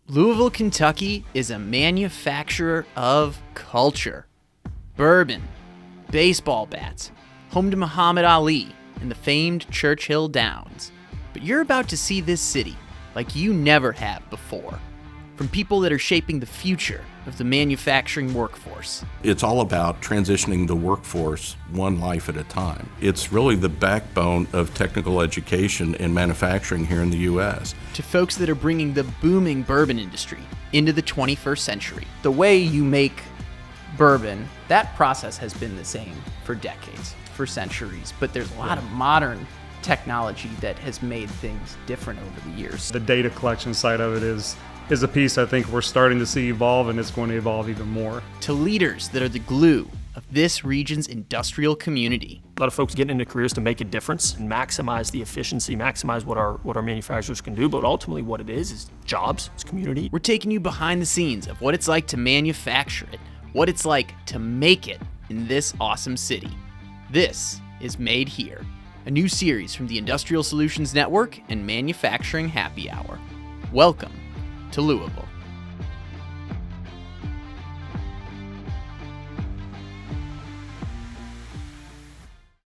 Louisville, Kentucky is a manufacturer of culture. Bourbon, baseball bats, home to Muhammad Ali and the famed Churchill Downs. But you're about to see this city like you never have before. From people that are shaping the future of the manufacturing workforce. It's all about transitioning the workforce one life at a time. It's really the backbone of technical education and manufacturing here in the U.S. To folks that are bringing the booming bourbon industry into the 21st century. The way you make bourbon, that process has been the same for decades, for centuries, but there's a lot of modern technology that has made things different over the years. The data collection side of it is a piece I think we're starting to see evolve, and it's going to evolve even more. To leaders that are the glue of this region's industrial community. A lot of folks get into careers to make a difference and maximize the efficiency, maximize what our manufacturers can do, but ultimately what it is jobs, it's community. We're taking you behind the scenes of what it's like to manufacture it, what it's like to make it in this awesome city. This is Made Here, a new series from the Industrial Solutions Network and Manufacturing Happy Hour. Welcome to Louisville.